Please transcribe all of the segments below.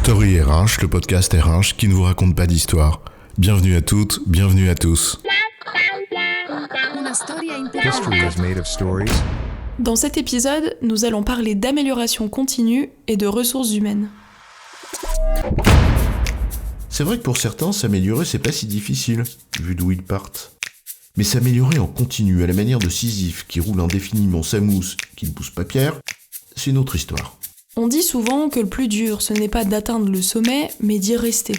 Story RH, le podcast RH qui ne vous raconte pas d'histoire. Bienvenue à toutes, bienvenue à tous. History is made of stories. Dans cet épisode, nous allons parler d'amélioration continue et de ressources humaines. C'est vrai que pour certains, s'améliorer, c'est pas si difficile, vu d'où ils partent. Mais s'améliorer en continu, à la manière de Sisyphe, qui roule indéfiniment sa mousse, qui ne pousse pas pierre, c'est une autre histoire. On dit souvent que le plus dur, ce n'est pas d'atteindre le sommet, mais d'y rester.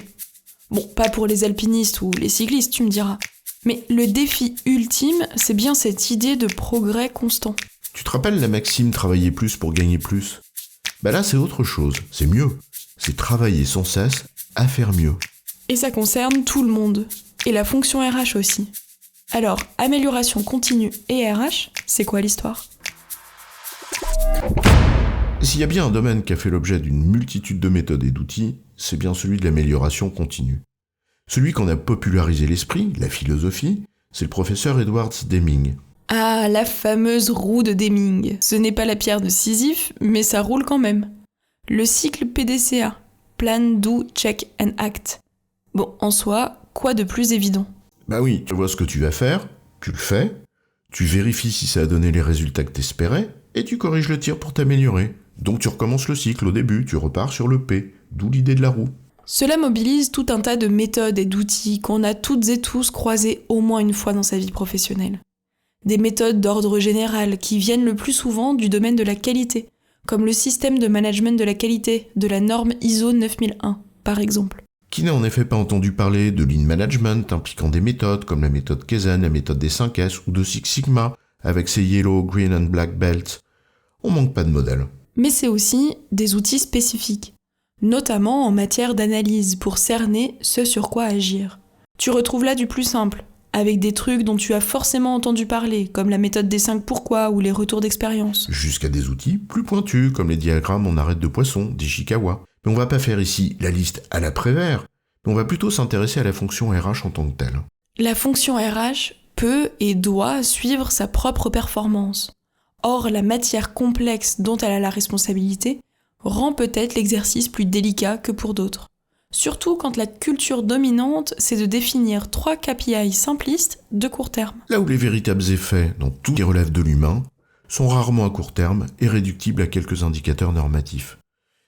Bon, pas pour les alpinistes ou les cyclistes, tu me diras. Mais le défi ultime, c'est bien cette idée de progrès constant. Tu te rappelles la maxime « travailler plus pour gagner plus » ? Bah là, c'est autre chose, c'est mieux. C'est travailler sans cesse à faire mieux. Et ça concerne tout le monde. Et la fonction RH aussi. Alors, amélioration continue et RH, c'est quoi l'histoire ? S'il y a bien un domaine qui a fait l'objet d'une multitude de méthodes et d'outils, c'est bien celui de l'amélioration continue. Celui qu'en a popularisé l'esprit, la philosophie, c'est le professeur Edward Deming. Ah, la fameuse roue de Deming. Ce n'est pas la pierre de Sisyphe, mais ça roule quand même. Le cycle PDCA, Plan, Do, Check and Act. Bon, en soi, quoi de plus évident ? Bah oui, tu vois ce que tu vas faire, tu le fais, tu vérifies si ça a donné les résultats que t'espérais, et tu corriges le tir pour t'améliorer. Donc tu recommences le cycle au début, tu repars sur le P, d'où l'idée de la roue. Cela mobilise tout un tas de méthodes et d'outils qu'on a toutes et tous croisés au moins une fois dans sa vie professionnelle. Des méthodes d'ordre général qui viennent le plus souvent du domaine de la qualité, comme le système de management de la qualité de la norme ISO 9001, par exemple. Qui n'a en effet pas entendu parler de Lean Management impliquant des méthodes comme la méthode Kaizen, la méthode des 5S ou de Six Sigma avec ses Yellow, Green and Black Belts. On manque pas de modèles. Mais c'est aussi des outils spécifiques, notamment en matière d'analyse pour cerner ce sur quoi agir. Tu retrouves là du plus simple, avec des trucs dont tu as forcément entendu parler, comme la méthode des 5 pourquoi ou les retours d'expérience. Jusqu'à des outils plus pointus, comme les diagrammes en arête de poisson d'Ishikawa. Mais on va pas faire ici la liste à la Prévert, mais on va plutôt s'intéresser à la fonction RH en tant que telle. La fonction RH peut et doit suivre sa propre performance. Or, la matière complexe dont elle a la responsabilité rend peut-être l'exercice plus délicat que pour d'autres. Surtout quand la culture dominante, c'est de définir 3 KPI simplistes de court terme. Là où les véritables effets, dans tout ce qui relève de l'humain, sont rarement à court terme et réductibles à quelques indicateurs normatifs.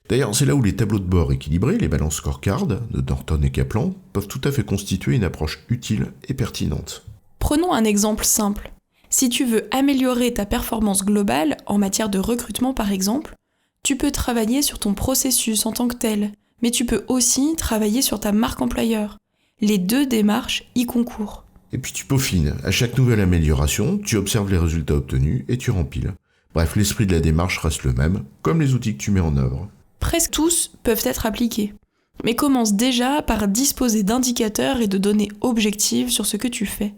D'ailleurs, c'est là où les tableaux de bord équilibrés, les balance scorecards de Norton et Kaplan, peuvent tout à fait constituer une approche utile et pertinente. Prenons un exemple simple. Si tu veux améliorer ta performance globale, en matière de recrutement par exemple, tu peux travailler sur ton processus en tant que tel, mais tu peux aussi travailler sur ta marque employeur. Les 2 démarches y concourent. Et puis tu peaufines. À chaque nouvelle amélioration, tu observes les résultats obtenus et tu rempiles. Bref, l'esprit de la démarche reste le même, comme les outils que tu mets en œuvre. Presque tous peuvent être appliqués, mais commence déjà par disposer d'indicateurs et de données objectives sur ce que tu fais.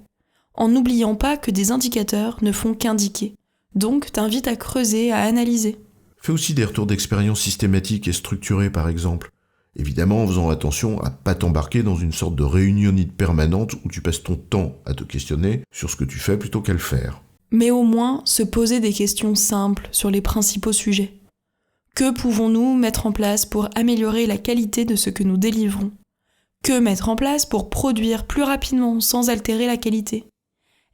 En n'oubliant pas que des indicateurs ne font qu'indiquer. Donc, t'invite à creuser, à analyser. Fais aussi des retours d'expérience systématiques et structurés, par exemple. Évidemment, en faisant attention à pas t'embarquer dans une sorte de réunionnite permanente où tu passes ton temps à te questionner sur ce que tu fais plutôt qu'à le faire. Mais au moins, se poser des questions simples sur les principaux sujets. Que pouvons-nous mettre en place pour améliorer la qualité de ce que nous délivrons ? Que mettre en place pour produire plus rapidement sans altérer la qualité ?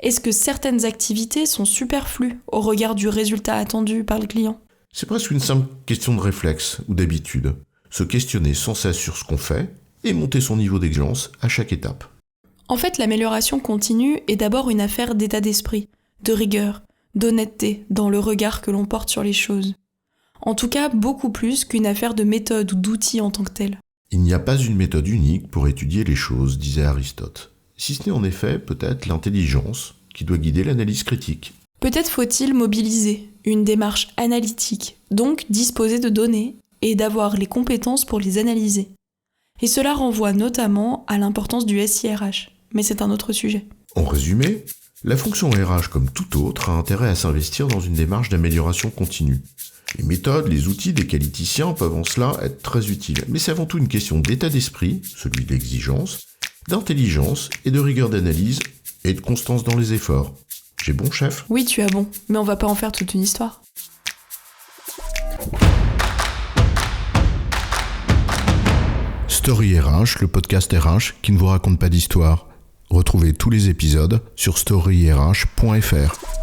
Est-ce que certaines activités sont superflues au regard du résultat attendu par le client ? C'est presque une simple question de réflexe ou d'habitude. Se questionner sans cesse sur ce qu'on fait et monter son niveau d'exigence à chaque étape. En fait, l'amélioration continue est d'abord une affaire d'état d'esprit, de rigueur, d'honnêteté dans le regard que l'on porte sur les choses. En tout cas, beaucoup plus qu'une affaire de méthode ou d'outils en tant que telle. Il n'y a pas une méthode unique pour étudier les choses, disait Aristote. Si ce n'est en effet peut-être l'intelligence qui doit guider l'analyse critique. Peut-être faut-il mobiliser une démarche analytique, donc disposer de données et d'avoir les compétences pour les analyser. Et cela renvoie notamment à l'importance du SIRH, mais c'est un autre sujet. En résumé, la fonction RH comme tout autre a intérêt à s'investir dans une démarche d'amélioration continue. Les méthodes, les outils des qualiticiens peuvent en cela être très utiles, mais c'est avant tout une question d'état d'esprit, celui de l'exigence, d'intelligence et de rigueur d'analyse et de constance dans les efforts. J'ai bon, chef ? Oui, tu as bon, mais on va pas en faire toute une histoire. Story RH, le podcast RH qui ne vous raconte pas d'histoire. Retrouvez tous les épisodes sur storyrh.fr.